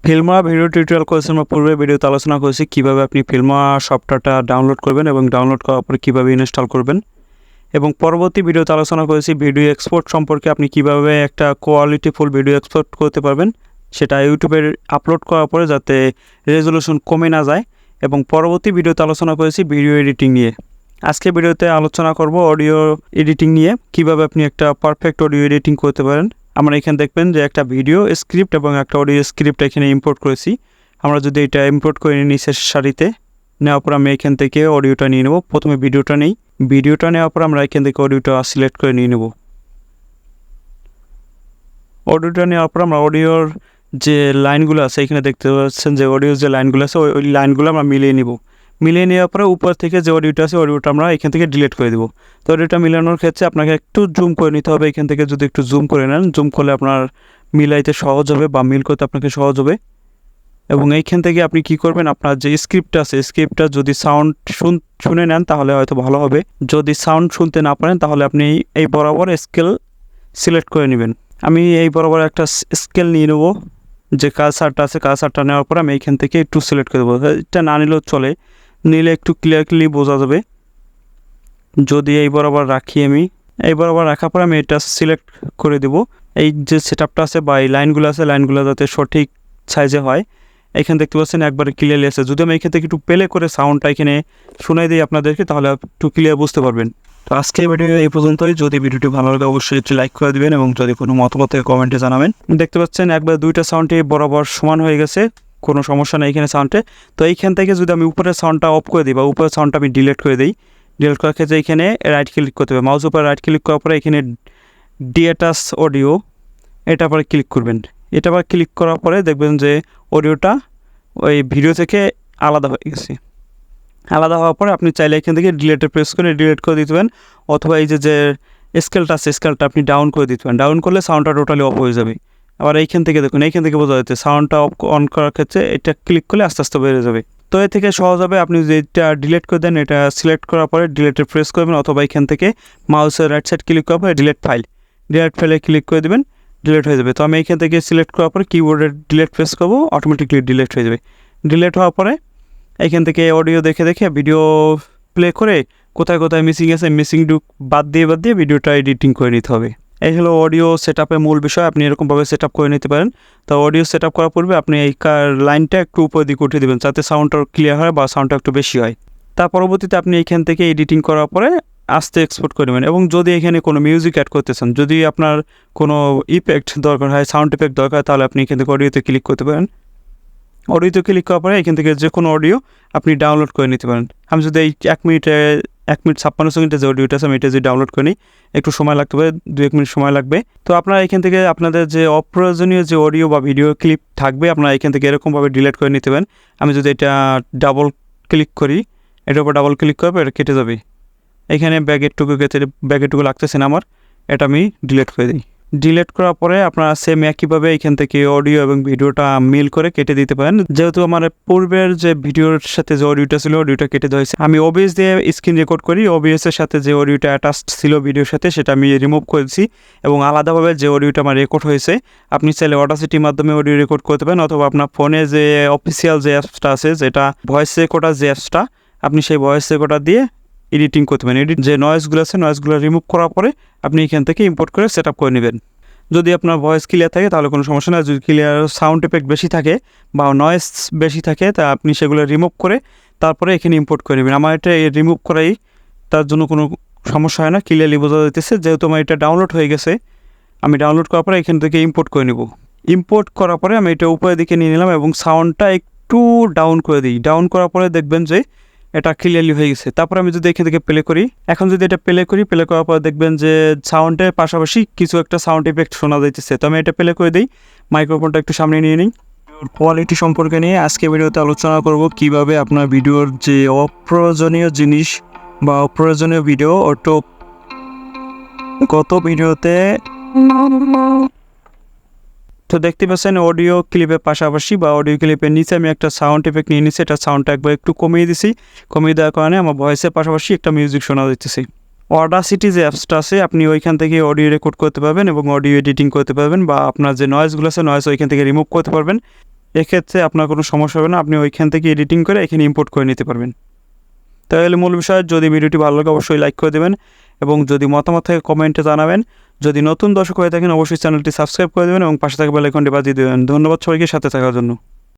Filmora video tutorial কোর্সের আমরা পূর্বে ভিডিওতে আলোচনা করেছি কীভাবে আপনি ফিল্মোরা সফটওয়্যারটা ডাউনলোড করবেন এবং ডাউনলোড করার পরে কীভাবে ইনস্টল করবেন। এবং পরবর্তী ভিডিওতে আলোচনা করেছি ভিডিও এক্সপোর্ট সম্পর্কে, আপনি কীভাবে একটা কোয়ালিটিফুল ভিডিও এক্সপোর্ট করতে পারবেন সেটা ইউটিউবে আপলোড করার পরে যাতে রেজলিউশন কমে না যায়। এবং পরবর্তী ভিডিওতে আলোচনা করেছি ভিডিও এডিটিং নিয়ে। আজকে ভিডিওতে আলোচনা করব অডিও এডিটিং নিয়ে, কীভাবে আপনি একটা পারফেক্ট অডিও এডিটিং করতে পারেন। আমরা এখানে দেখবেন যে একটা ভিডিও স্ক্রিপ্ট এবং একটা অডিও স্ক্রিপ্ট এখানে ইম্পোর্ট করেছি। আমরা যদি এটা ইম্পোর্ট করে নিই শেষ সারিতে, নেওয়ার পর আমি এখান থেকে অডিওটা নিয়ে নেব। প্রথমে ভিডিওটা নেই, ভিডিওটা নেওয়ার পর আমরা এখান থেকে অডিওটা সিলেক্ট করে নিয়ে নেব। অডিওটা নেওয়ার পর আমরা অডিওর যে লাইনগুলো আছে এখানে দেখতে পাচ্ছেন যে অডিওর যে লাইনগুলো আছে ওই লাইনগুলো আমরা মিলিয়ে নিব। মিলিয়ে নেওয়ার পরে উপর থেকে যে অডিওটা আছে অডিওটা আমরা এখান থেকে ডিলিট করে দেবো। তো অডিওটা মিলানোর ক্ষেত্রে আপনাকে একটু জুম করে নিতে হবে। এখান থেকে যদি একটু জুম করে নেন, জুম করলে আপনার মিলাইতে সহজ হবে বা মিল করতে আপনাকে সহজ হবে। এবং এইখান থেকে আপনি কি করবেন, আপনার যে স্ক্রিপ্টটা আছে স্ক্রিপ্টটা যদি সাউন্ড শুনে নেন তাহলে হয়তো ভালো হবে। যদি সাউন্ড শুনতে না পারেন তাহলে আপনি এই বরাবর স্কেল সিলেক্ট করে নেবেন। আমি এই বরাবর একটা স্কেল নিয়ে নেব, যে কালসারটা আছে কালসারটা নেওয়ার পর আমি এইখান থেকে একটু সিলেক্ট করে দেবো। এটা না নিলেও চলে, নিলে একটু ক্লিয়ারলি বোঝা যাবে। যদি এই বরাবর রাখি, আমি এই বরাবর রাখার পর আমি এটা সিলেক্ট করে দেব। এই যে সেটআপটা আছে বা এই লাইনগুলো আছে লাইনগুলো যাতে সঠিক সাইজে হয়। এখানে দেখতে পাচ্ছেন একবারে ক্লিয়ারলি আছে। যদি আমি এখান থেকে একটু প্লে করে সাউন্ডটা এখানে শোনাই দিই আপনাদেরকে তাহলে একটু ক্লিয়ার বুঝতে পারবেন। তো আজকে ভিডিও এই পর্যন্তই। যদি ভিডিওটি ভালো লাগে অবশ্যই একটু লাইক করে দিবেন এবং যদি কোনো মতামত কমেন্টে জানাবেন। দেখতে পাচ্ছেন একবার দুইটা সাউন্ডই বরাবর সমান হয়ে গেছে, কোনো সমস্যা নেই এখানে সাউন্ডে। তো এইখান থেকে যদি আমি উপরের সাউন্ডটা অফ করে দিই বা উপরের সাউন্ডটা আমি ডিলিট করে দিই, ডিলিট করার ক্ষেত্রে এখানে রাইট ক্লিক করতে হবে। মাউস উপরে রাইট ক্লিক করার পরে এখানে ডিএটাচ অডিও এটা পরে ক্লিক করবেন। এটা পরে ক্লিক করার পরে দেখবেন যে অডিওটা ওই ভিডিও থেকে আলাদা হয়ে গেছে। আলাদা হওয়ার পরে আপনি চাইলে এখান থেকে ডিলেটে প্রেস করে ডিলিট করে দিতে পারেন, অথবা এই যে স্কেলটা আছে স্কেলটা আপনি ডাউন করে দিতে পারেন। ডাউন করলে সাউন্ডটা টোটালি অফ হয়ে যাবে। আবার এইখান থেকে দেখুন, এইখান থেকে বোঝা যাচ্ছে সাউন্ডটা অন করার ক্ষেত্রে এটা ক্লিক করলে আস্তে আস্তে বেড়ে যাবে। তো এর থেকে সহজ হবে আপনি যদি এটা ডিলিট করে দেন, এটা সিলেক্ট করার পরে ডিলেটে প্রেস করবেন, অথবা এখান থেকে মাউসের রাইট সাইড ক্লিক করার পরে ডিলিট ফাইলে ক্লিক করে দেবেন, ডিলিট হয়ে যাবে। তো আমি এখান থেকে সিলেক্ট করার পরে কিবোর্ডে ডিলিট প্রেস করবো, অটোমেটিকলি ডিলিট হয়ে যাবে। ডিলিট হওয়ার পরে এখান থেকে অডিও দেখে ভিডিও প্লে করে কোথায় কোথায় মিসিং আছে মিসিং বাদ দিয়ে ভিডিওটা এডিটিং করে নিতে হবে। এই হলো অডিও সেটআপের মূল বিষয়। আপনি এরকমভাবে সেটআপ করে নিতে পারেন। তো অডিও সেটআপ করার পূর্বে আপনি এই লাইনটা একটু উপর দিকে উঠিয়ে দেবেন যাতে সাউন্ডটা ক্লিয়ার হয় বা সাউন্ডটা একটু বেশি হয়। তার পরবর্তীতে আপনি এইখান থেকে এডিটিং করার পরে আস্তে এক্সপোর্ট করে নেবেন। এবং যদি এখানে কোনো মিউজিক অ্যাড করতে চান, যদি আপনার কোনো ইফেক্ট দরকার হয়, সাউন্ড ইফেক্ট দরকার, তাহলে আপনি এখান থেকে অডিওতে ক্লিক করতে পারেন। অডিওতে ক্লিক করার পরে এখান থেকে যে কোনো অডিও আপনি ডাউনলোড করে নিতে পারেন। আমি যদি এই 1 মিনিট 56 সেকেন্ডের যে অডিওটা আছে আমি এটা যদি ডাউনলোড করে নিই, একটু সময় লাগতে পারে, 2-1 মিনিট সময় লাগবে। তো আপনারা এখান থেকে আপনাদের যে অপ্রয়োজনীয় যে অডিও বা ভিডিও ক্লিপ থাকবে আপনারা এখান থেকে এরকমভাবে ডিলিট করে নিতে পারেন। আমি যদি এটা ডাবল ক্লিক করি, এটার উপর ডাবল ক্লিক করবে, এটা কেটে যাবে। এখানে ব্যাগেরটুকু লাগতেছে না আমার, এটা আমি ডিলিট করে দিই। ডিলিট করার পরে আপনারা সেম একইভাবে এখান থেকে অডিও এবং ভিডিওটা মিল করে কেটে দিতে পারেন। যেহেতু আমার পূর্বের যে ভিডিওর সাথে যে অডিওটা ছিল অডিওটা কেটে দেওয়া হয়েছে, আমি ওবিএস দিয়ে স্ক্রিন রেকর্ড করি, ওবিএসের সাথে যে অডিওটা অ্যাটাচড ছিল ভিডিওর সাথে সেটা আমি রিমুভ করেছি এবং আলাদাভাবে যে অডিওটা আমার রেকর্ড হয়েছে, আপনি চাইলে অডাসিটির মাধ্যমে অডিও রেকর্ড করতে পারেন, অথবা আপনার ফোনে যে অফিসিয়াল যে অ্যাপসটা আছে যেটা ভয়েস রেকর্ডার যে অ্যাপসটা, আপনি সেই ভয়েস রেকর্ডার দিয়ে এডিটিং করতে পারেন। যে নয়েজগুলো আছে নয়েজগুলো রিমুভ করার পরে আপনি এখান থেকে ইম্পোর্ট করে সেট আপ করে নেবেন। যদি আপনার ভয়েস ক্লিয়ার থাকে তাহলে কোনো সমস্যা না। যদি ক্লিয়ার সাউন্ড এফেক্ট বেশি থাকে বা নয়েজ বেশি থাকে তা আপনি সেগুলো রিমুভ করে তারপরে এখানে ইম্পোর্ট করে নেবেন। আমার এটা রিমুভ করাই তার জন্য কোনো সমস্যা হয় না, ক্লিয়ারলি বোঝা যাইতেছে। যেহেতু আমার এটা ডাউনলোড হয়ে গেছে, আমি ডাউনলোড করার পরে এখান থেকে ইম্পোর্ট করে নেব। ইম্পোর্ট করার পরে আমি এটা উপরের দিকে নিয়ে নিলাম এবং সাউন্ডটা একটু ডাউন করে দিই। ডাউন করার পরে দেখবেন যে এটা ক্লিয়ারলি হয়ে গেছে। তারপর আমি যদি এখান থেকে প্লে করি, এখন যদি এটা প্লে করার পর দেখবেন যে সাউন্ডের পাশাপাশি কিছু একটা সাউন্ড ইফেক্ট শোনা যাইতেছে। তো আমি এটা প্লে করে দিই, মাইক্রোফোনটা একটু সামনে নিয়ে নিই। কোয়ালিটি সম্পর্কে নিয়ে আজকে ভিডিওতে আলোচনা করব কিভাবে আপনার ভিডিওর যে অপ্রয়োজনীয় জিনিস বা অপ্রয়োজনীয় ভিডিও গত ভিডিওতে তো দেখতে পাচ্ছেন অডিও ক্লিপের পাশাপাশি বা অডিও ক্লিপের নিচে আমি একটা সাউন্ড ইফেক্ট নিয়ে নিচ্ছি। এটা সাউন্ডটা একবার একটু কমিয়ে দিছি, কমিয়ে দেওয়ার কারণে আমার ভয়েসের পাশাপাশি একটা মিউজিক শোনা যাচ্ছে। অডাসিটি যে অ্যাপসটা আছে আপনি ওইখান থেকে অডিও রেকর্ড করতে পারবেন এবং অডিও এডিটিং করতে পারবেন, বা আপনার যে নয়েজগুলো আছে নয়েজ ওইখান থেকে রিমুভ করতে পারবেন এক্ষেত্রে আপনার কোনো সমস্যা হবে না, আপনি ওইখান থেকে এডিটিং করে এখানে ইম্পোর্ট করে নিতে পারবেন। তাহলে মূল বিষয়, যদি ভিডিওটি ভালো লাগে অবশ্যই লাইক করে দেবেন এবং যদি মতামত থাকে কমেন্টে জানাবেন। যদি নতুন দর্শক হয়ে থাকেন অবশ্যই চ্যানেলটি সাবস্ক্রাইব করে দেবেন এবং পাশে থাকা বেল আইকনটি বাজিয়ে দেবেন। ধন্যবাদ সবাইকে সাথে থাকার জন্য।